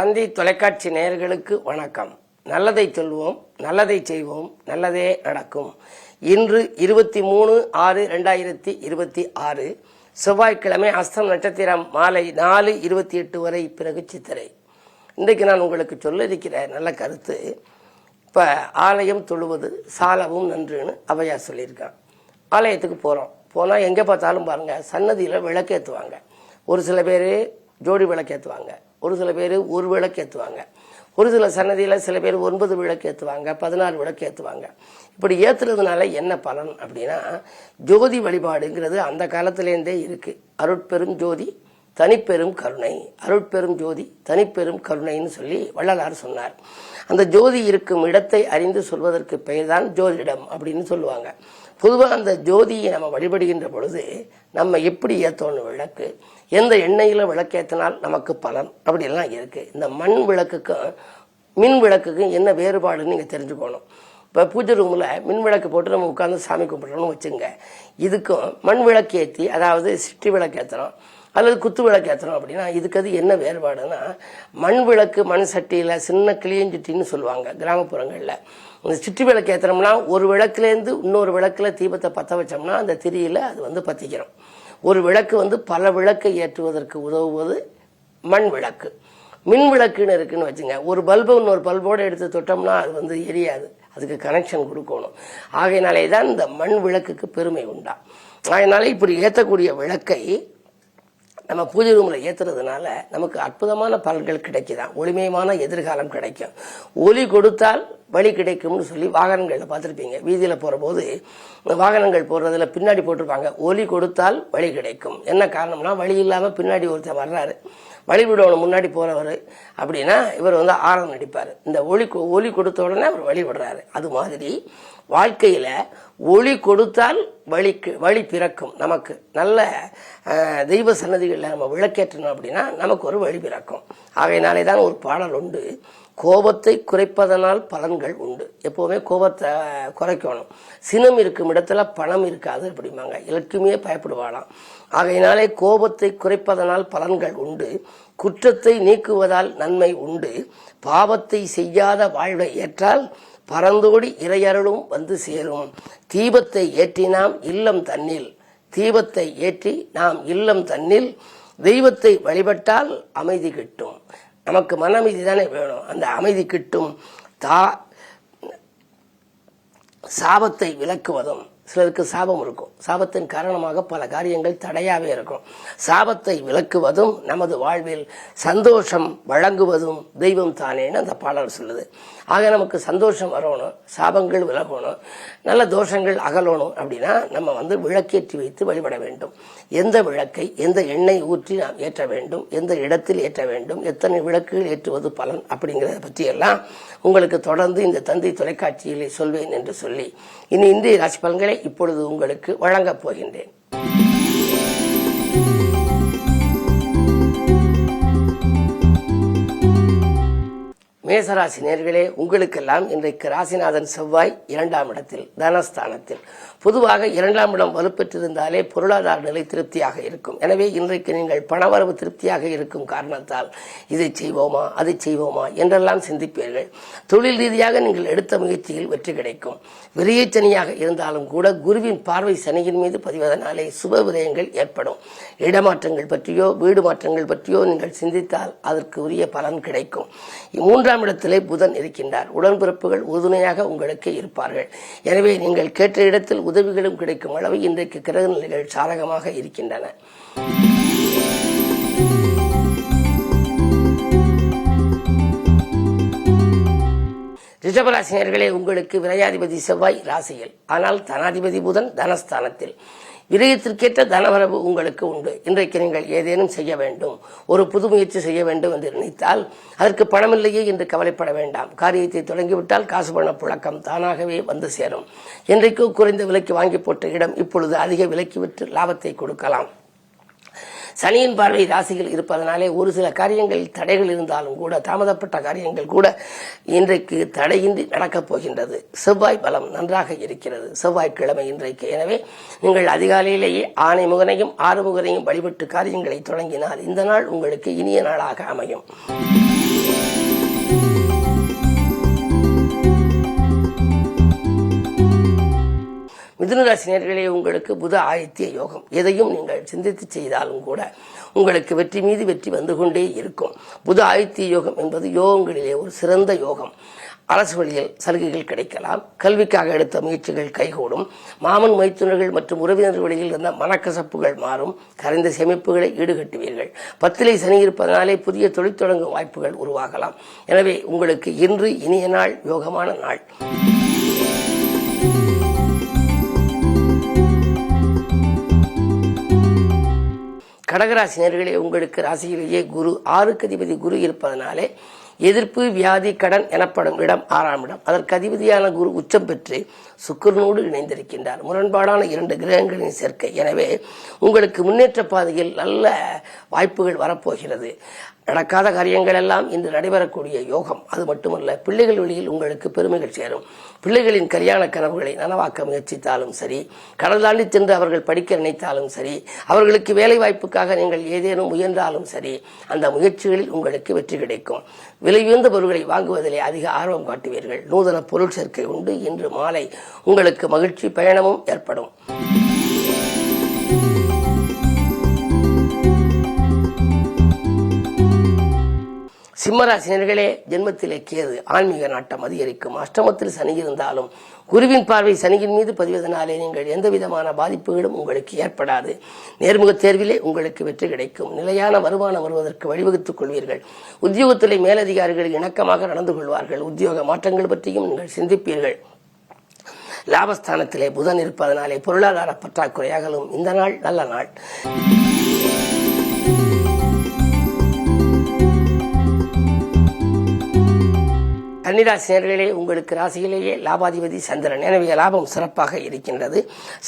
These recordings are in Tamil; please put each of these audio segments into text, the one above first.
தந்தி தொலைக்காட்சி நேயர்களுக்கு வணக்கம். நல்லதை சொல்வோம், நல்லதை செய்வோம், நல்லதே நடக்கும். இன்று 23/6/2026 செவ்வாய்க்கிழமை, அஸ்தம் நட்சத்திரம் மாலை 4:28 வரை, பிறகு சித்திரை. இன்றைக்கு நான் உங்களுக்கு சொல்ல இருக்கிற நல்ல கருத்து, இப்போ ஆலயம் தொழுவது சாலவும் நன்றுன்னு அவையார் சொல்லியிருக்கான். ஆலயத்துக்கு போனால் எங்கே பார்த்தாலும் பாருங்கள், சன்னதியில் விளக்கேற்றுவாங்க. ஒரு சில பேர் ஜோடி விளக்கேற்றுவாங்க, ஒரு சில பேர் ஒரு விளக்கேற்றுவாங்க, ஒரு சில சன்னதியில் சில பேர் 9 விளக்கேற்றுவாங்க, 16 விளக்கேற்றுவாங்க. இப்படி ஏற்றுறதுனால என்ன பலன் அப்படின்னா, ஜோதி வழிபாடுங்கிறது அந்த காலத்திலேருந்தே இருக்குது. அருட்பெரும் ஜோதி தனிப்பெரும் கருணை, அருட்பெரும் ஜோதி தனிப்பெரும் கருணைன்னு சொல்லி வள்ளலார் சொன்னார். அந்த ஜோதி இருக்கும் இடத்தை அறிந்து சொல்வதற்கு பெயர் தான் ஜோதிடம் அப்படின்னு சொல்லுவாங்க. பொதுவாக அந்த ஜோதியை நம்ம வழிபடுகின்ற பொழுது நம்ம எப்படி ஏற்றணும், விளக்கு எந்த எண்ணெயில் விளக்கேற்றினால் நமக்கு பலன் அப்படிலாம் இருக்குது. இந்த மண் விளக்குக்கும் மின் விளக்குக்கும் என்ன வேறுபாடுன்னு நீங்கள் தெரிஞ்சுக்கணும். இப்போ பூஜை ரூமில் மின் விளக்கு போட்டு நம்ம உட்காந்து சாமி கும்பிட்றோம்னு வச்சுங்க, இதுக்கும் மண் விளக்கு ஏற்றி, அதாவது சிட்டி விளக்கு ஏற்றுறோம் அல்லது குத்து விளக்கு ஏற்றுறோம் அப்படின்னா இதுக்கு அது என்ன வேறுபாடுன்னா, மண் விளக்கு மண் சட்டியில் சின்ன கிளியஞ்சிட்டின்னு சொல்லுவாங்க கிராமப்புறங்களில். இந்த சிட்டி விளக்கு ஏற்றுறோம்னா ஒரு விளக்குலேருந்து இன்னொரு விளக்கில் தீபத்தை பற்ற வச்சோம்னா அந்த திரியில் அது பற்றிக்கிறோம். ஒரு விளக்கு பல விளக்கை ஏற்றுவதற்கு உதவுவது மண் விளக்கு. மின் விளக்குன்னு இருக்குன்னு வச்சுங்க, ஒரு பல்பு இன்னொரு பல்போடு எடுத்து தொட்டோம்னா அது எரியாது, அதுக்கு கனெக்ஷன் கொடுக்கணும். ஆகையினாலே தான் இந்த மண் விளக்குக்கு பெருமை உண்டா. அதனால இப்படி ஏற்றக்கூடிய விளக்கை நம்ம பூஜை ரூமில் ஏற்றுறதுனால நமக்கு அற்புதமான பலன்கள் கிடைக்குதான், ஒளிமயமான எதிர்காலம் கிடைக்கும். ஒளி கொடுத்தால் வழி கிடைக்கும்னு சொல்லி வாகனங்களில் பார்த்துருப்பீங்க. வீதியில் போகிற போது வாகனங்கள் போடுறதுல பின்னாடி போட்டிருப்பாங்க, ஒளி கொடுத்தால் வழி கிடைக்கும். என்ன காரணம்னா, வழி இல்லாமல் பின்னாடி ஒருத்தர் வர்றாரு, வழி விடணும் முன்னாடி போகிறவர் அப்படின்னா இவர் ஆரம் நடிப்பார். இந்த ஒளி கொடுத்த உடனே அவர் வழி விடுறாரு. அது மாதிரி வாழ்க்கையில் ஒளி கொடுத்தால் வழி பிறக்கும். நமக்கு நல்ல தெய்வ சன்னதிகளில் நம்ம விளக்கேற்றணும் அப்படின்னா நமக்கு ஒரு வழி பிறக்கும். ஆகையினாலே தான் ஒரு பாடல் உண்டு, கோபத்தை குறைப்பதனால் பலன்கள் உண்டு. எப்போவுமே கோபத்தை குறைக்கணும். சினம் இருக்கும் இடத்துல பணம் இருக்காது அப்படிம்பாங்க, இலக்குமே பயப்படுவாளாம். ஆகையினாலே கோபத்தை குறைப்பதனால் பலன்கள் உண்டு, குற்றத்தை நீக்குவதால் நன்மை உண்டு, பாவத்தை செய்யாத வாழ்வை ஏற்றால் பரந்தோடி இறையருளும் சேரும். தீபத்தை ஏற்றி நாம் இல்லம் தன்னில், தீபத்தை ஏற்றி நாம் இல்லம் தன்னில் தெய்வத்தை வழிபட்டால் அமைதி கிட்டும். நமக்கு மன அமைதி தானே வேணும், அந்த அமைதி கிட்டும். சாபத்தை விலக்குவதும், சிலருக்கு சாபம் இருக்கும், சாபத்தின் காரணமாக பல காரியங்கள் தடையாவே இருக்கும். சாபத்தை விலக்குவதும் நமது வாழ்வில் சந்தோஷம் வழங்குவதும் தெய்வம் தானேன்னு அந்த பாடல் சொல்லுது. ஆக நமக்கு சந்தோஷம் வரணும், சாபங்கள் விலகணும், நல்ல தோஷங்கள் அகலணும் அப்படின்னா நம்ம விளக்கேற்றி வைத்து வழிபட வேண்டும். எந்த விளக்கை எந்த எண்ணெய் ஊற்றி நாம் ஏற்ற வேண்டும், எந்த இடத்தில் ஏற்ற வேண்டும், எத்தனை விளக்குகள் ஏற்றுவது பலன் அப்படிங்கிறத பற்றியெல்லாம் உங்களுக்கு தொடர்ந்து இந்த தந்தி தொலைக்காட்சியிலே சொல்வேன் என்று சொல்லி இன்றைய ராசி பலன்களை இப்பொழுது உங்களுக்கு வழங்கப் போகின்றேன். மேசராசி நேயர்களே, உங்களுக்கெல்லாம் இன்றைக்கு ராசிநாதன் செவ்வாய் 2ஆம் இடத்தில் தனஸ்தானத்தில். பொதுவாக 2ஆம் இடம் வலுப்பெற்றிருந்தாலே பொருளாதார நிலை திருப்தியாக இருக்கும். எனவே இன்றைக்கு நீங்கள் பணவரவு திருப்தியாக இருக்கும் காரணத்தால் இதை செய்வோமா அதை செய்வோமா என்றெல்லாம் சிந்திப்பீர்கள். தொழில் ரீதியாக நீங்கள் எடுத்த முயற்சியில் வெற்றி கிடைக்கும். விரையச்சனியாக இருந்தாலும் கூட குருவின் பார்வை சனியின் மீது பதிவதனாலே சுப விரயங்கள் ஏற்படும். இடமாற்றங்கள் பற்றியோ வீடு மாற்றங்கள் பற்றியோ நீங்கள் சிந்தித்தால் அதற்கு உரிய பலன் கிடைக்கும். 3ஆம் இடத்திலே புதன் இருக்கின்றார். உடன்பிறப்புகள் உறுதுணையாக உங்களுக்கு இருப்பார்கள். எனவே நீங்கள் கேட்ட இடத்தில் உதவிகளும் கிடைக்கும் அளவு இன்றைக்கு கிரக நிலைகள் சாதகமாக இருக்கின்றன. ரிஷபராசினியர்களே, உங்களுக்கு விரையாதிபதி செவ்வாய் ராசியில், ஆனால் தனாதிபதி புதன் தனஸ்தானத்தில். விரயத்திற்கேற்ற தனவரவு உங்களுக்கு உண்டு. இன்றைக்கு நீங்கள் ஏதேனும் செய்ய வேண்டும், ஒரு புது முயற்சி செய்ய வேண்டும் என்று நினைத்தால் அதற்கு பணமில்லையே என்று கவலைப்பட வேண்டாம். காரியத்தை தொடங்கிவிட்டால் காசு பண புழக்கம் தானாகவே சேரும். இன்றைக்கு குறைந்த விலைக்கு வாங்கி போட்ட இடம் இப்பொழுது அதிக விலைக்கு விற்று லாபத்தை கொடுக்கலாம். சனியின் பார்வை ராசியில் இருப்பதனாலே ஒரு சில காரியங்களில் தடைகள் இருந்தாலும் கூட, தாமதப்பட்ட காரியங்கள் கூட இன்றைக்கு தடையின்றி நடக்கப் போகின்றது. செவ்வாய் பலம் நன்றாக இருக்கிறது, செவ்வாய்க்கிழமை இன்றைக்கு. எனவே நீங்கள் அதிகாலையிலேயே ஆனை முகனையும் ஆறுமுகனையும் வழிபட்டு காரியங்களை தொடங்கினால் இந்த நாள் உங்களுக்கு இனிய நாளாக அமையும். மிதுன ராசி நேயர்களே, உங்களுக்கு புத ஆதித்ய யோகம். எதையும் நீங்கள் சிந்தித்து செய்தாலும் கூட உங்களுக்கு வெற்றி மீது வெற்றி வந்து கொண்டே இருக்கும். புத ஆதித்ய யோகம் என்பது யோகங்களிலே ஒரு சிறந்த யோகம். அரசு வழியில் சலுகைகள் கிடைக்கலாம். கல்விக்காக எடுத்த முயற்சிகள் கைகூடும். மாமன் மைத்துனர்கள் மற்றும் உறவினர் வழியில் இருந்த மனக்கசப்புகள் மாறும். கரைந்த சேமிப்புகளை ஈடுகட்டுவீர்கள். 10லே சனி இருப்பதனாலே புதிய தொழில் தொடங்கும் வாய்ப்புகள் உருவாகலாம். எனவே உங்களுக்கு இன்று இனிய நாள், யோகமான நாள். கடகராசி நேயர்களே, உங்களுக்கு ராசியிலேயே குரு 6க்கு அதிபதி குரு இருப்பதனாலே எதிர்ப்பு, வியாதி, கடன் எனப்படும் இடம் 6ஆம் இடம். அதற்கு அதிபதியான குரு உச்சம் பெற்று சுக்கிரனோடு இணைந்திருக்கின்றார். முரண்பாடான 2 கிரகங்களின் சேர்க்கை. எனவே உங்களுக்கு முன்னேற்ற பாதையில் நல்ல வாய்ப்புகள் வரப்போகிறது. நடக்காத காரியங்கள் எல்லாம் இன்று நடைபெறக்கூடிய யோகம். அது மட்டுமல்ல, பிள்ளைகள் வழியில் உங்களுக்கு பெருமைகள் சேரும். பிள்ளைகளின் கல்யாண கனவுகளை நனவாக்க முயற்சித்தாலும் சரி, கடல் தாண்டி சென்று அவர்கள் படிக்க நினைத்தாலும் சரி, அவர்களுக்கு வேலை வாய்ப்புக்காக நீங்கள் ஏதேனும் முயன்றாலும் சரி, அந்த முயற்சிகளில் உங்களுக்கு வெற்றி கிடைக்கும். விலை உயர்ந்த பொருட்களை வாங்குவதிலே அதிக ஆர்வம் காட்டுவீர்கள். நூதன பொருள் சேர்க்கை உண்டு. இன்று மாலை உங்களுக்கு மகிழ்ச்சி பயணமும் ஏற்படும். சிம்மராசினர்களே, ஜென்மத்திலே கேது ஆன்மீக நாட்டம் அதிகரிக்கும். அஷ்டமத்தில் சனி இருந்தாலும் குருவின் பார்வை சனியின் மீது பதிவதனாலே நீங்கள் எந்த விதமான பாதிப்புகளும் உங்களுக்கு ஏற்படாது. நேர்முக தேர்விலே உங்களுக்கு வெற்றி கிடைக்கும். நிலையான வருமானம் வருவதற்கு வழிவகுத்துக் கொள்வீர்கள். உத்தியோகத்திலே மேலதிகாரிகள் இணக்கமாக நடந்து கொள்வார்கள். உத்தியோக மாற்றங்கள் பற்றியும் நீங்கள் சிந்திப்பீர்கள். லாபஸ்தானத்திலே புதன் இருப்பதனாலே பொருளாதார பற்றாக்குறையாகலும் இந்த நாள் நல்ல நாள். கன்னிராசி நேயர்களே, உங்களுக்கு ராசியிலேயே லாபாதிபதி சந்திரன். எனவே லாபம் சிறப்பாக இருக்கின்றது.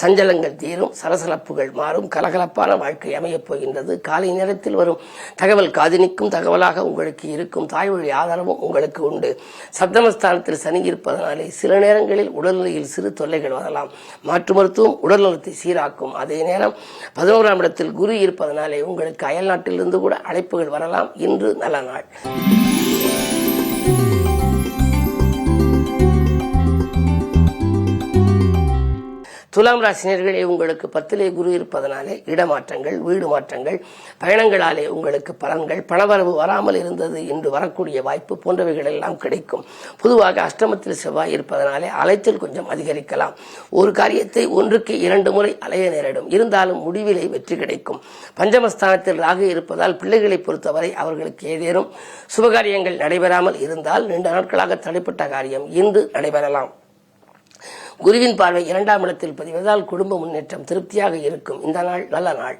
சஞ்சலங்கள் தீரும், சலசலப்புகள் மாறும், கலகலப்பான வாழ்க்கை அமையப் போகின்றது. காலை நேரத்தில் வரும் தகவல் காதினிக்கும் தகவலாக உங்களுக்கு இருக்கும். தாய் வழி ஆதரவும் உங்களுக்கு உண்டு. சப்தமஸ்தானத்தில் சனி இருப்பதனாலே சில நேரங்களில் உடல்நிலையில் சிறு தொல்லைகள் வரலாம். மாற்று மருத்துவம் உடல் நலத்தை சீராக்கும். அதே நேரம் 11ஆம் இடத்தில் குரு இருப்பதனாலே உங்களுக்கு அயல் நாட்டிலிருந்து கூட அழைப்புகள் வரலாம். இன்று நல்ல நாள். துலாம் ராசினியர்களே, உங்களுக்கு 10லே குரு இருப்பதனாலே இடமாற்றங்கள், வீடு மாற்றங்கள், பயணங்களாலே உங்களுக்கு பலன்கள், பணவரவு வராமல் இருந்தது இன்று வரக்கூடிய வாய்ப்பு போன்றவைகள் எல்லாம் கிடைக்கும். பொதுவாக அஷ்டமத்தில் செவ்வாய் இருப்பதனாலே அலைச்சல் கொஞ்சம் அதிகரிக்கலாம். ஒரு காரியத்தை 1க்கு 2 முறை அலைய நேரிடும். இருந்தாலும் முடிவிலே வெற்றி கிடைக்கும். பஞ்சமஸ்தானத்தில் ராகு இருப்பதால் பிள்ளைகளை பொறுத்தவரை அவர்களுக்கு ஏதேனும் சுபகாரியங்கள் நடைபெறாமல் இருந்தால் நீண்ட நாட்களாக தடைப்பட்ட காரியம் இன்று நடைபெறலாம். குருவின் பார்வை 2ஆம் இடத்தில் பதிவதால் குடும்ப முன்னேற்றம் திருப்தியாக இருக்கும். இந்த நாள் நல்ல நாள்.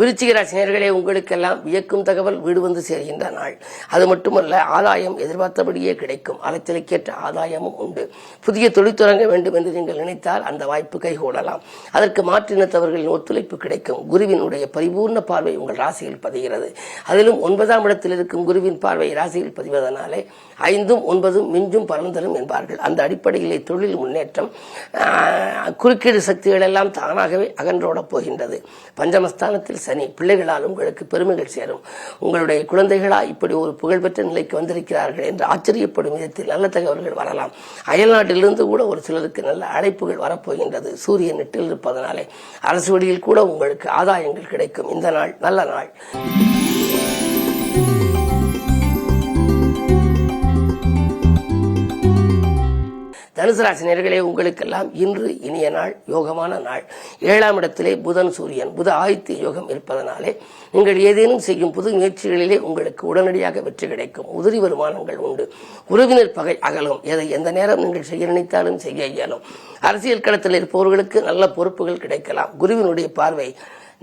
விருச்சிக ராசி நேயர்களே, உங்களுக்கெல்லாம் வியக்கும் தகவல் வீடு வந்து சேர்கின்ற நாள். அது மட்டுமல்ல, ஆதாயம் எதிர்பார்த்தபடியே கிடைக்கும். அலைச்சலுக்கேற்ற ஆதாயமும் உண்டு. புதிய தொழில் தொடங்க வேண்டும் என்று நீங்கள் நினைத்தால் அந்த வாய்ப்பு கைகூடலாம். அதற்கு மாற்றினத்தவர்களின் ஒத்துழைப்பு கிடைக்கும். குருவினுடைய பரிபூர்ண பார்வை உங்கள் ராசியில் பதிகிறது. அதிலும் 9ஆம் இடத்தில் இருக்கும் குருவின் பார்வை ராசியில் பதிவதனாலே 5ம் 9ம் மிஞ்சும் பலன் தரும் என்பார்கள். அந்த அடிப்படையிலே தொழில் முன்னேற்றம், குறுக்கீடு சக்திகள் எல்லாம் தானாகவே அகன்றோடப் போகின்றது. பஞ்சமஸ்தானத்தில் சனி, பிள்ளைகளால் உங்களுக்கு பெருமைகள் சேரும். உங்களுடைய குழந்தைகளா இப்படி ஒரு புகழ்பெற்ற நிலைக்கு வந்திருக்கிறார்கள் என்று ஆச்சரியப்படும் விதத்தில் நல்ல தகவல்கள் வரலாம். அயல்நாட்டிலிருந்து கூட ஒரு சிலருக்கு நல்ல அழைப்புகள் வரப்போகின்றது. சூரியன் 8ல் இருப்பதனாலே அரசு வழியில் கூட உங்களுக்கு ஆதாயங்கள் கிடைக்கும். இந்த நாள் நல்ல நாள். தனுசு ராசி நேயர்களே, உங்களுக்கெல்லாம் இன்று இனிய நாள், யோகமான நாள். 7ஆம் இடத்திலே புதன் சூரியன், புத ஆதித்ய யோகம் இருப்பதனாலே நீங்கள் ஏதேனும் செய்யும் புது முயற்சிகளிலே உங்களுக்கு உடனடியாக வெற்றி கிடைக்கும். உதிரி வருமானங்கள் உண்டு. உறவினர் பகை அகலும். எதை எந்த நேரம் நீங்கள் செய்ய நினைத்தாலும் செய்ய இயலும். அரசியல் களத்தில் இருப்பவர்களுக்கு நல்ல பொறுப்புகள் கிடைக்கலாம். குருவினுடைய பார்வை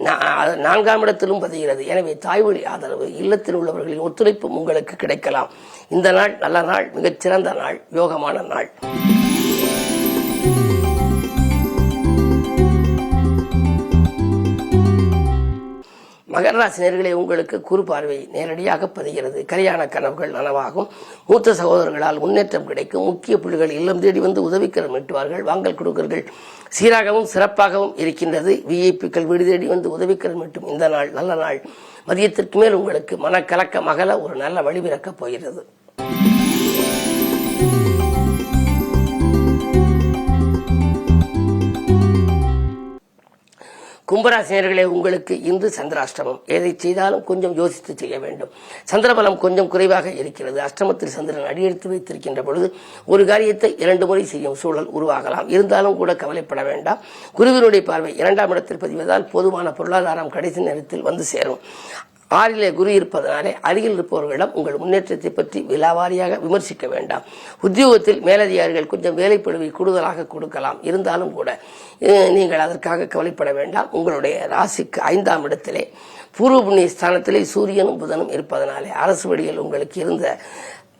4ஆம் இடத்திலும் பதிகிறது. எனவே தாய்வழி ஆதரவு, இல்லத்தில் உள்ளவர்களின் ஒத்துழைப்பும் உங்களுக்கு கிடைக்கலாம். இந்த நாள் நல்ல நாள், மிகச்சிறந்த நாள், யோகமான நாள். மகர ராசி நேயர்களே, உங்களுக்கு குரு பார்வை நேரடியாக பதிகிறது. கல்யாண கனவுகள் நனவாகும். மூத்த சகோதரர்களால் முன்னேற்றம் கிடைக்கும். முக்கிய புள்ளிகள் இல்லம் தேடி வந்து உதவிக்கரம் நீட்டுவார்கள். வாங்கல் கொடுக்கல்கள் சீராகவும் சிறப்பாகவும் இருக்கின்றது. விஐபிக்கள் வீடு தேடி வந்து உதவிக்கரம் நீட்டும் இந்த நாள் நல்ல நாள். மதியத்திற்கு மேல் உங்களுக்கு மனக்கலக்கம் அகல ஒரு நல்ல வழி பிறக்கப் போகிறது. கும்பராசினியர்களே, உங்களுக்கு இன்று சந்திராஷ்டமம். எதை செய்தாலும் கொஞ்சம் யோசித்து செய்ய வேண்டும். சந்திரபலம் கொஞ்சம் குறைவாக இருக்கிறது. அஷ்டமத்தில் சந்திரன் அடியெடுத்து வைத்திருக்கின்ற பொழுது ஒரு காரியத்தை 2 முறை செய்யும் சூழல் உருவாகலாம். இருந்தாலும் கூட கவலைப்பட வேண்டாம். குருவினுடைய பார்வை 2ஆம் இடத்தில் பதிவதால் போதுமான பொருளாதாரம் கடைசி நேரத்தில் வந்து சேரும். 6லே குரு இருப்பதனாலே அருகில் இருப்பவர்களிடம் உங்கள் முன்னேற்றத்தை பற்றி விலாவாரியாக விமர்சிக்க வேண்டாம். உத்தியோகத்தில் மேலதிகாரிகள் கொஞ்சம் வேலைப்பளுவை கூடுதலாக கொடுக்கலாம். இருந்தாலும் கூட நீங்கள் அதற்காக கவலைப்பட வேண்டாம். உங்களுடைய ராசிக்கு 5ஆம் இடத்திலே பூர்வ புண்ணிய ஸ்தானத்திலே சூரியனும் புதனும் இருப்பதனாலே அரசு வழியில் உங்களுக்கு இருந்த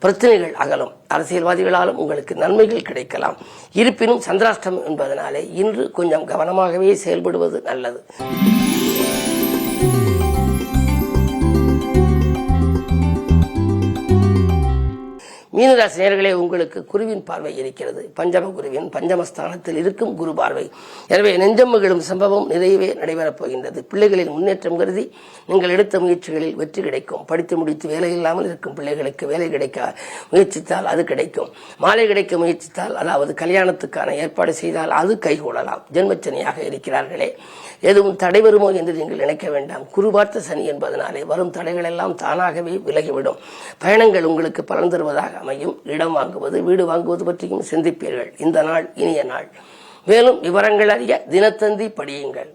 பிரச்சனைகள் அகலும். அரசியல்வாதிகளாலும் உங்களுக்கு நன்மைகள் கிடைக்கலாம். இருப்பினும் சந்திராஷ்டமம் என்பதனாலே இன்று கொஞ்சம் கவனமாகவே செயல்படுவது நல்லது. மீனராசி நேயர்களே, உங்களுக்கு குருவின் பார்வை இருக்கிறது. பஞ்சம குருவின் பஞ்சமஸ்தானத்தில் இருக்கும் குரு பார்வை. எனவே நெஞ்சம் மகிழும் சம்பவம் நிறையவே நடைபெறப் போகின்றது. பிள்ளைகளின் முன்னேற்றம் கருதி நீங்கள் எடுத்த முயற்சிகளில் வெற்றி கிடைக்கும். படித்து முடித்து வேலை இல்லாமல் இருக்கும் பிள்ளைகளுக்கு வேலை கிடைக்க முயற்சித்தால் அது கிடைக்கும். மாலை கிடைக்க முயற்சித்தால், அதாவது கல்யாணத்துக்கான ஏற்பாடு செய்தால் அது கைகூடலாம். ஜென்மச்சனியாக இருக்கிறார்களே, எதுவும் தடை வருமோ என்று நீங்கள் நினைக்க வேண்டாம். குரு பார்த்த சனி என்பதனாலே வரும் தடைகள் எல்லாம் தானாகவே விலகிவிடும். பயணங்கள் உங்களுக்கு பலன் தருவதாக அமையும். இடம் வாங்குவது, வீடு வாங்குவது பற்றியும் சிந்திப்பீர்கள். இந்த நாள் இனிய நாள். மேலும் விவரங்கள் அறிய தினத்தந்தி படியுங்கள்.